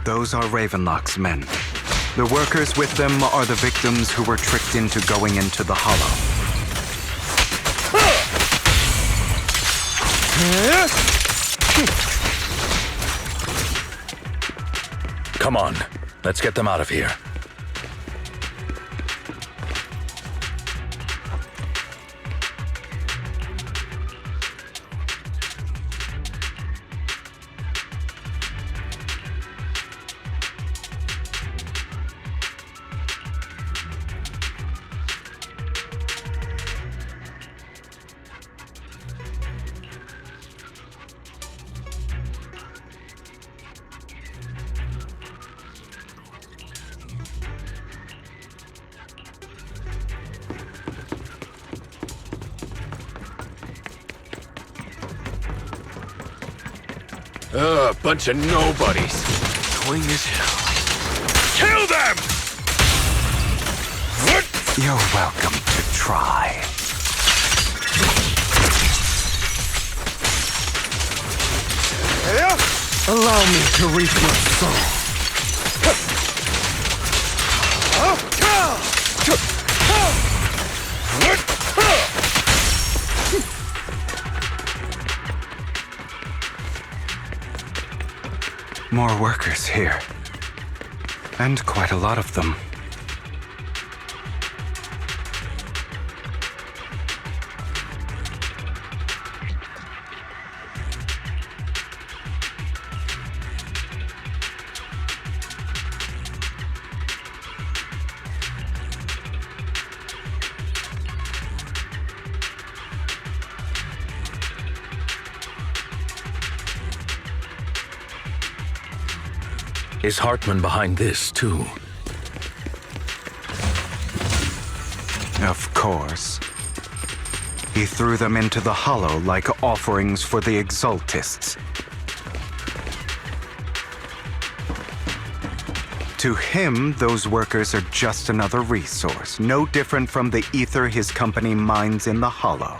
Those are Ravenlock's men. The workers with them are the victims who were tricked into going into the Hollow. Come on, let's get them out of here. Bunch of nobodies. Annoying as hell. Kill them! You're welcome to try. Allow me to reap your soul. More workers here. And quite a lot of them. Is Hartman behind this, too? Of course. He threw them into the Hollow like offerings for the Exaltists. To him, those workers are just another resource, no different from the ether his company mines in the Hollow.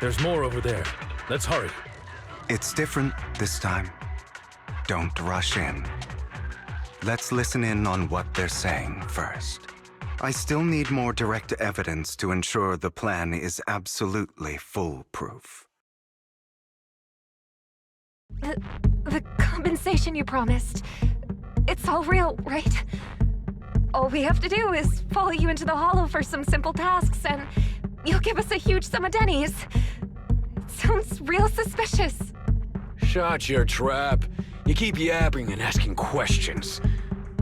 There's more over there. Let's hurry. It's different this time. Don't rush in. Let's listen in on what they're saying first. I still need more direct evidence to ensure the plan is absolutely foolproof. The compensation you promised, it's all real, right? All we have to do is follow you into the Hollow for some simple tasks, and you'll give us a huge sum of dennies. It sounds real suspicious. Shut your trap. You keep yapping and asking questions.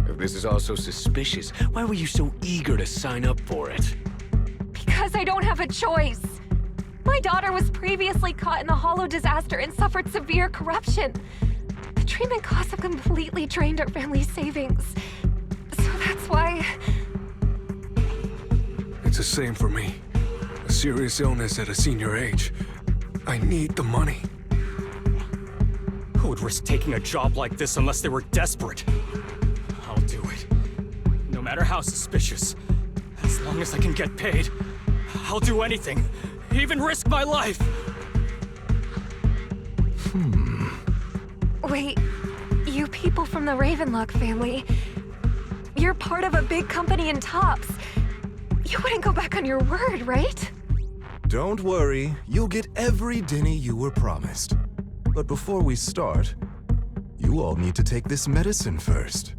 If this is all so suspicious, why were you so eager to sign up for it? Because I don't have a choice. My daughter was previously caught in the Hollow disaster and suffered severe corruption. The treatment costs have completely drained our family's savings. So that's why... It's the same for me. A serious illness at a senior age. I need the money. Who would risk taking a job like this unless they were desperate? I'll do it. No matter how suspicious. As long as I can get paid, I'll do anything. Even risk my life. Wait, you people from the Ravenlock family, you're part of a big company in Tops. You wouldn't go back on your word, right? Don't worry, you'll get every Dina you were promised. But before we start, you all need to take this medicine first.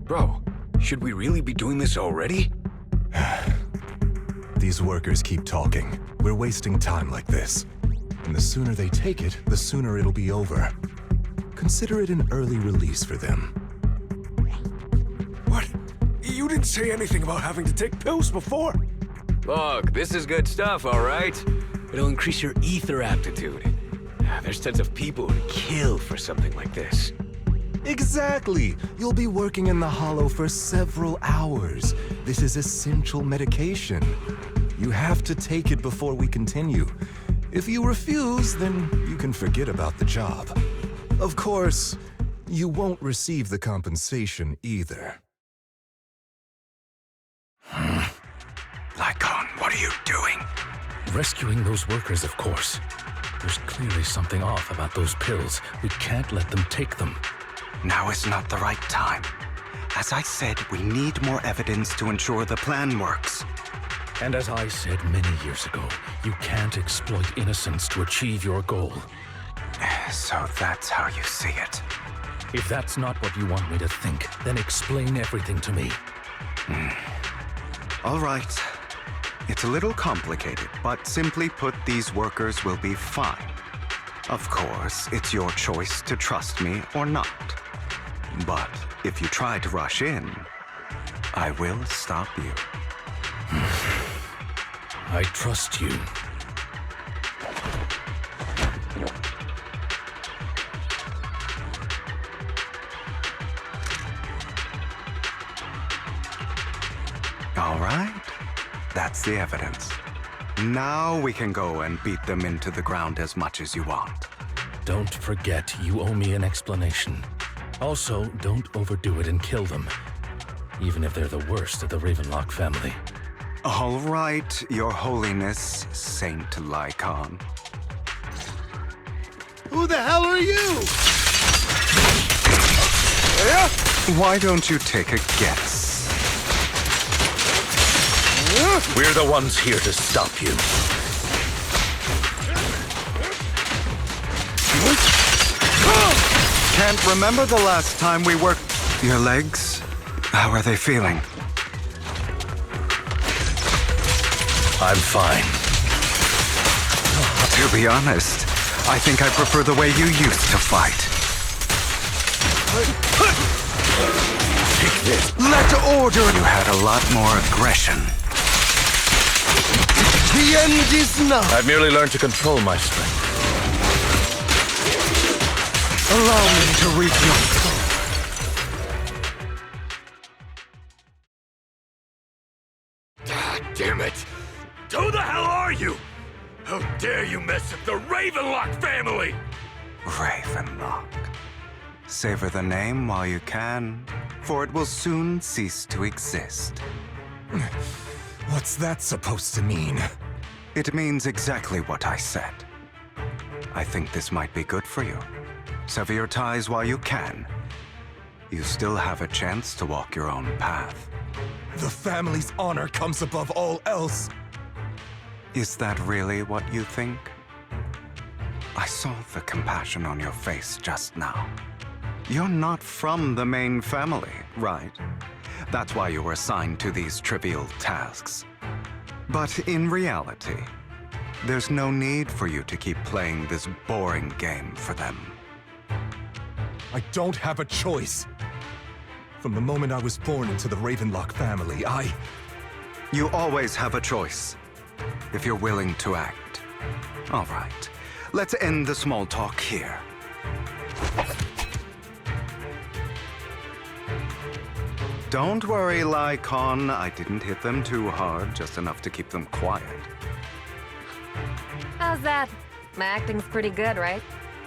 Bro, should we really be doing this already? These workers keep talking. We're wasting time like this. And the sooner they take it, the sooner it'll be over. Consider it an early release for them. What? You didn't say anything about having to take pills before. Look, this is good stuff, all right? It'll increase your ether aptitude. There's tons of people who'd kill for something like this. Exactly! You'll be working in the Hollow for several hours. This is essential medication. You have to take it before we continue. If you refuse, then you can forget about the job. Of course, you won't receive the compensation either. Lyacon, what are you doing? Rescuing those workers, of course. There's clearly something off about those pills. We can't let them take them. Now is not the right time. As I said, we need more evidence to ensure the plan works. And as I said many years ago, you can't exploit innocence to achieve your goal. So that's how you see it. If that's not what you want me to think, then explain everything to me. All right. It's a little complicated, but simply put, these workers will be fine. Of course, it's your choice to trust me or not. But if you try to rush in, I will stop you. I trust you. All right. That's the evidence. Now we can go and beat them into the ground as much as you want. Don't forget, you owe me an explanation. Also, don't overdo it and kill them. Even if they're the worst of the Ravenlock family. All right, Your Holiness, Saint Lyacon. Who the hell are you? Why don't you take a guess? We're the ones here to stop you. Can't remember the last time we worked... Your legs? How are they feeling? I'm fine. To be honest, I think I prefer the way you used to fight. Take this. Let order! You had a lot more aggression. The end is now. I've merely learned to control my strength. Allow me to reach your soul. God damn it! Who the hell are you? How dare you mess with the Ravenlock family? Ravenlock. Savor the name while you can, for it will soon cease to exist. What's that supposed to mean? It means exactly what I said. I think this might be good for you. Sever your ties while you can. You still have a chance to walk your own path. The family's honor comes above all else. Is that really what you think? I saw the compassion on your face just now. You're not from the main family, right? That's why you were assigned to these trivial tasks. But in reality, there's no need for you to keep playing this boring game for them. I don't have a choice. From the moment I was born into the Ravenlock family, You always have a choice, if you're willing to act. All right, let's end the small talk here. Don't worry, Lyacon. I didn't hit them too hard, just enough to keep them quiet. How's that? My acting's pretty good, right?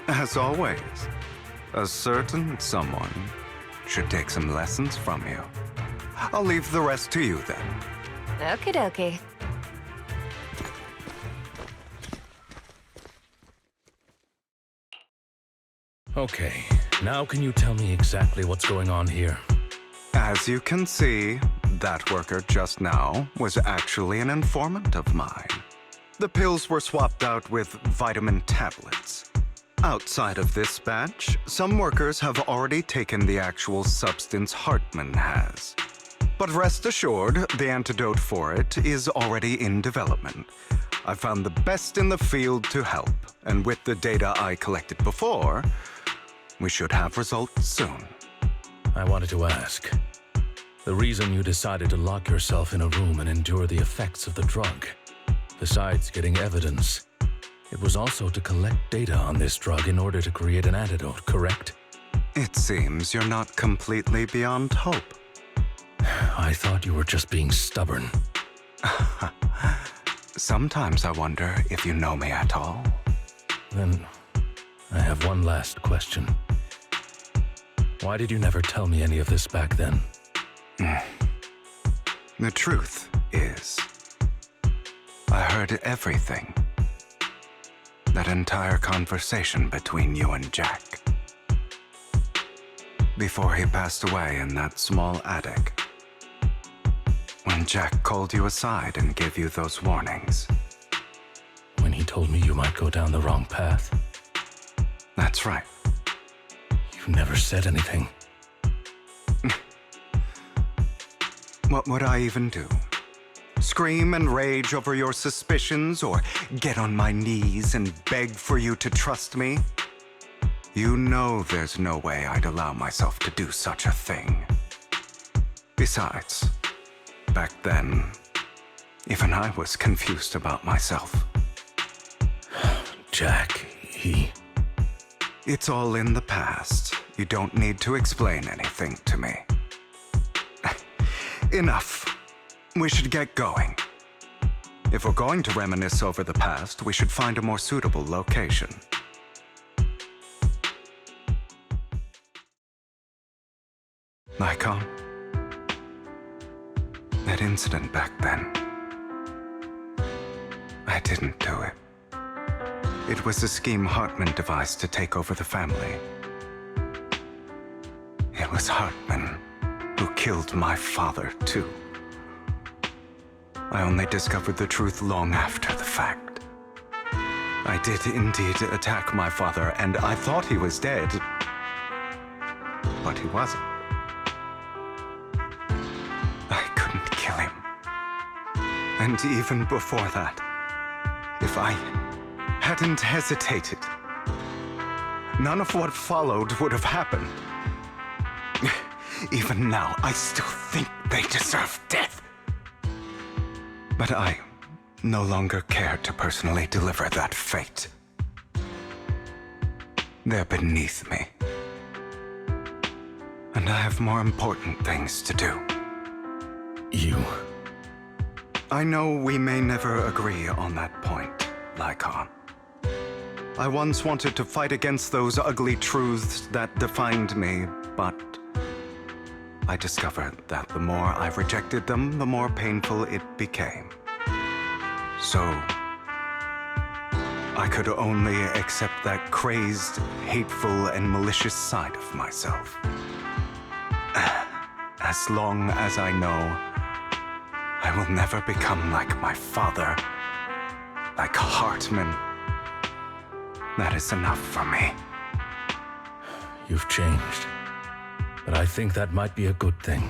As always, a certain someone should take some lessons from you. I'll leave the rest to you then. Okie dokie. Okay, now can you tell me exactly what's going on here? As you can see, that worker just now was actually an informant of mine. The pills were swapped out with vitamin tablets. Outside of this batch, some workers have already taken the actual substance Hartman has. But rest assured, the antidote for it is already in development. I found the best in the field to help, and with the data I collected before, we should have results soon. I wanted to ask. The reason you decided to lock yourself in a room and endure the effects of the drug, besides getting evidence, it was also to collect data on this drug in order to create an antidote, correct? It seems you're not completely beyond hope. I thought you were just being stubborn. Sometimes I wonder if you know me at all. Then, I have one last question. Why did you never tell me any of this back then? The truth is, I heard everything. That entire conversation between you and Jack. Before he passed away in that small attic. When Jack called you aside and gave you those warnings. When he told me you might go down the wrong path. That's right. You never said anything. What would I even do? Scream and rage over your suspicions, or get on my knees and beg for you to trust me? You know there's no way I'd allow myself to do such a thing. Besides, back then, even I was confused about myself. Jack, he... It's all in the past. You don't need to explain anything to me. Enough. We should get going. If we're going to reminisce over the past, we should find a more suitable location. Lyacon, that incident back then, I didn't do it. It was a scheme Hartman devised to take over the family. It was Hartman who killed my father, too. I only discovered the truth long after the fact. I did indeed attack my father, and I thought he was dead. But he wasn't. I couldn't kill him. And even before that, if I hadn't hesitated, none of what followed would have happened. Even now, I still think they deserve death. But I no longer care to personally deliver that fate. They're beneath me. And I have more important things to do. You... I know we may never agree on that point, Lyacon. I once wanted to fight against those ugly truths that defined me, but I discovered that the more I rejected them, the more painful it became. So, I could only accept that crazed, hateful, and malicious side of myself. As long as I know I will never become like my father, like Hartman, that is enough for me. You've changed. But I think that might be a good thing.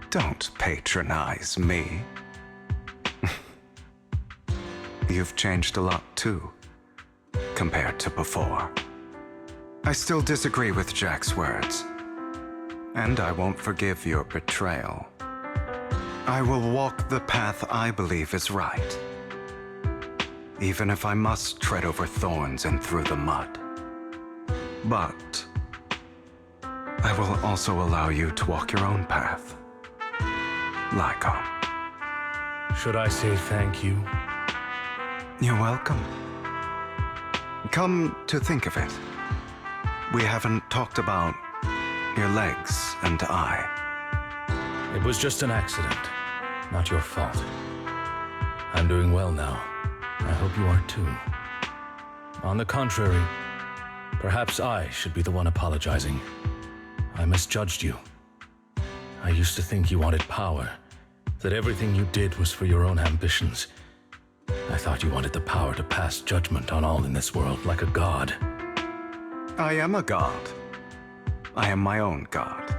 Don't patronize me. You've changed a lot too, compared to before. I still disagree with Jack's words, and I won't forgive your betrayal. I will walk the path I believe is right, even if I must tread over thorns and through the mud. But I will also allow you to walk your own path. Lyacon. Should I say thank you? You're welcome. Come to think of it, we haven't talked about your legs and eye. It was just an accident, not your fault. I'm doing well now. I hope you are too. On the contrary, perhaps I should be the one apologizing. I misjudged you. I used to think you wanted power, that everything you did was for your own ambitions. I thought you wanted the power to pass judgment on all in this world like a god. I am a god. I am my own god.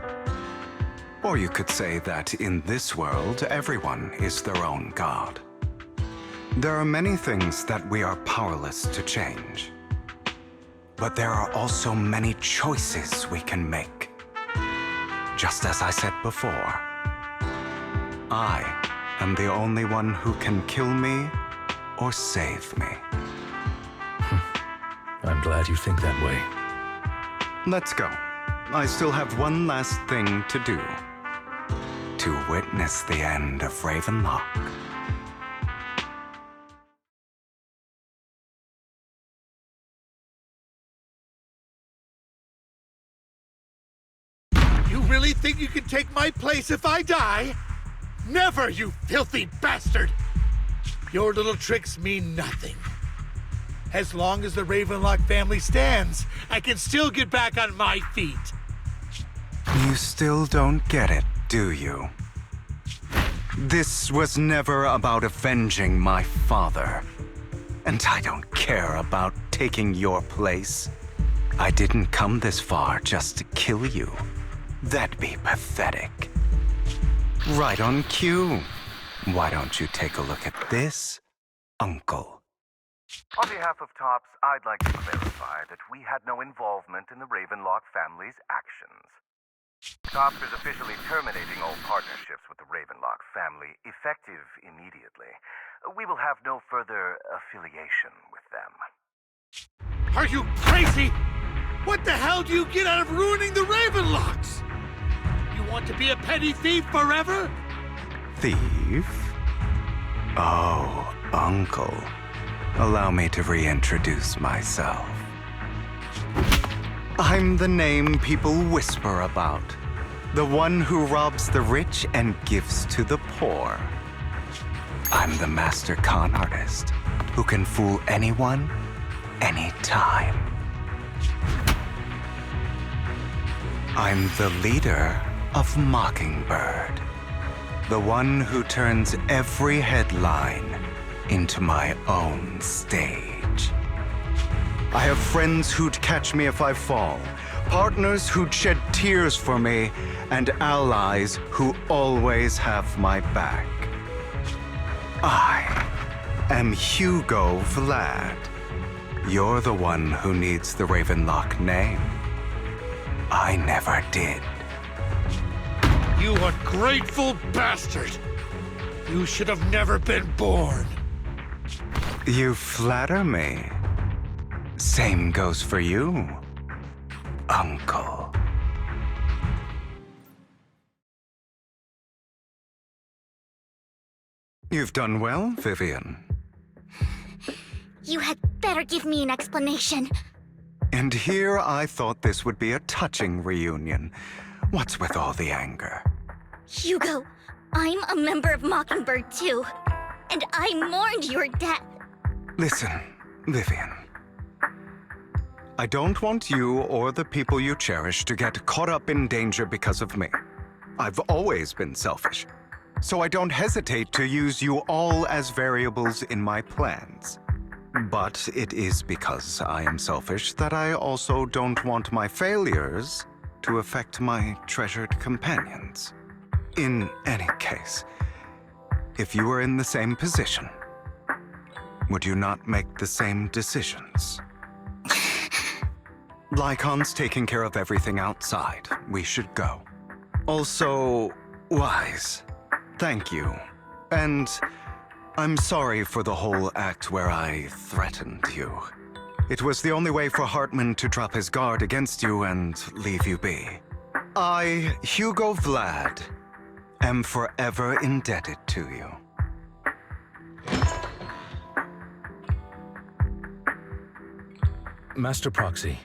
Or you could say that in this world, everyone is their own god. There are many things that we are powerless to change. But there are also many choices we can make. Just as I said before, I am the only one who can kill me or save me. I'm glad you think that way. Let's go. I still have one last thing to do. To witness the end of Ravenlock. You really think you can take my place if I die? Never, you filthy bastard! Your little tricks mean nothing. As long as the Ravenlock family stands, I can still get back on my feet. You still don't get it, do you? This was never about avenging my father. And I don't care about taking your place. I didn't come this far just to kill you. That'd be pathetic. Right on cue. Why don't you take a look at this, Uncle? On behalf of TOPS, I'd like to clarify that we had no involvement in the Ravenlock family's actions. TOPS is officially terminating all partnerships with the Ravenlock family, effective immediately. We will have no further affiliation with them. Are you crazy? What the hell do you get out of ruining the Ravenlocks? You want to be a petty thief forever? Thief? Oh, Uncle. Allow me to reintroduce myself. I'm the name people whisper about. The one who robs the rich and gives to the poor. I'm the master con artist who can fool anyone, anytime. I'm the leader of Mockingbird. The one who turns every headline into my own stage. I have friends who'd catch me if I fall, partners who'd shed tears for me, and allies who always have my back. I am Hugo Vlad. You're the one who needs the Ravenlock name. I never did. You ungrateful bastard! You should have never been born. You flatter me. Same goes for you, Uncle. You've done well, Vivian. You had better give me an explanation. And here I thought this would be a touching reunion. What's with all the anger? Hugo, I'm a member of Mockingbird too, and I mourned your death. Listen, Vivian. I don't want you or the people you cherish to get caught up in danger because of me. I've always been selfish, so I don't hesitate to use you all as variables in my plans. But it is because I am selfish that I also don't want my failures to affect my treasured companions. In any case, if you were in the same position, would you not make the same decisions? Lycon's taking care of everything outside. We should go. Also, Wise, thank you. And I'm sorry for the whole act where I threatened you. It was the only way for Hartman to drop his guard against you and leave you be. I, Hugo Vlad, am forever indebted to you. Master Proxy,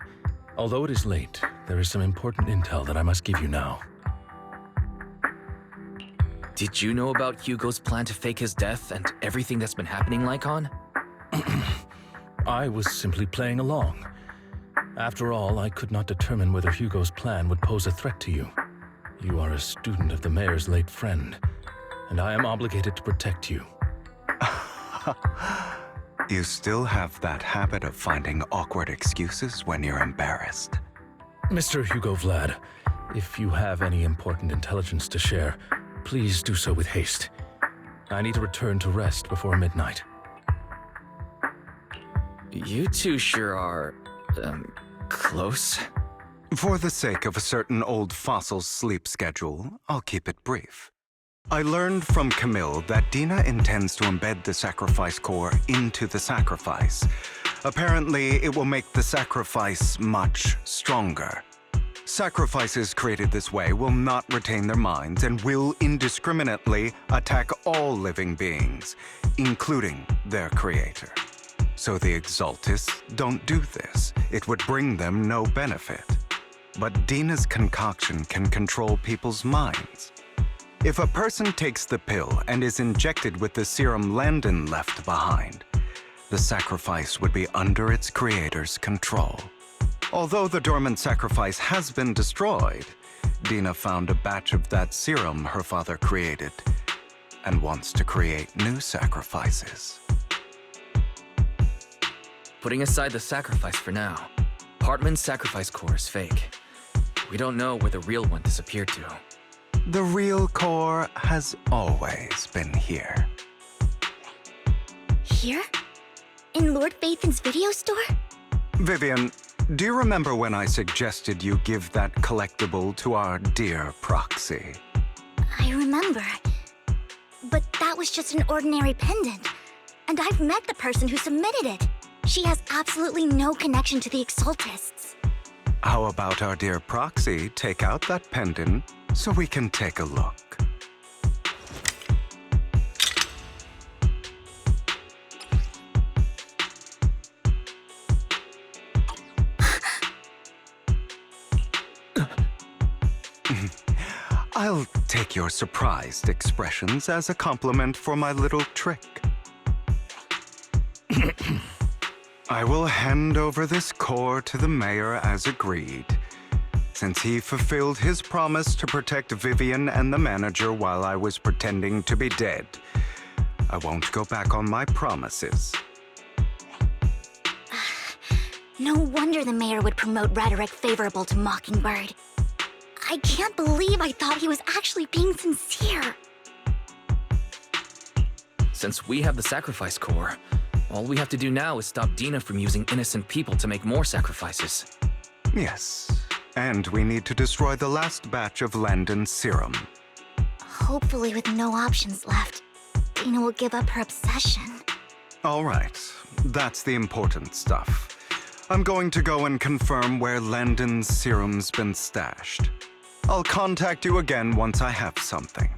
although it is late, there is some important intel that I must give you now. Did you know about Hugo's plan to fake his death and everything that's been happening, Lycon? I was simply playing along. After all, I could not determine whether Hugo's plan would pose a threat to you. You are a student of the mayor's late friend, and I am obligated to protect you. You still have that habit of finding awkward excuses when you're embarrassed. Mr. Hugo Vlad, if you have any important intelligence to share, please do so with haste. I need to return to rest before midnight. You two sure are, close? For the sake of a certain old fossil's sleep schedule, I'll keep it brief. I learned from Camille that Dina intends to embed the sacrifice core into the sacrifice. Apparently, it will make the sacrifice much stronger. Sacrifices created this way will not retain their minds and will indiscriminately attack all living beings, including their creator. So the Exaltists don't do this. It would bring them no benefit. But Dina's concoction can control people's minds. If a person takes the pill and is injected with the serum Landon left behind, the sacrifice would be under its creator's control. Although the dormant sacrifice has been destroyed, Dina found a batch of that serum her father created and wants to create new sacrifices. Putting aside the sacrifice for now, Hartman's sacrifice core is fake. We don't know where the real one disappeared to. The real core has always been here. Here? In Lord Phaethon's video store? Vivian, do you remember when I suggested you give that collectible to our dear proxy? I remember. But that was just an ordinary pendant. And I've met the person who submitted it. She has absolutely no connection to the Exaltists. How about our dear proxy take out that pendant so we can take a look? I'll take your surprised expressions as a compliment for my little trick. I will hand over this core to the mayor as agreed. Since he fulfilled his promise to protect Vivian and the manager while I was pretending to be dead, I won't go back on my promises. No wonder the mayor would promote rhetoric favorable to Mockingbird. I can't believe I thought he was actually being sincere. Since we have the sacrifice core, all we have to do now is stop Dina from using innocent people to make more sacrifices. Yes, and we need to destroy the last batch of Landon's serum. Hopefully with no options left, Dina will give up her obsession. All right, that's the important stuff. I'm going to go and confirm where Landon's serum's been stashed. I'll contact you again once I have something.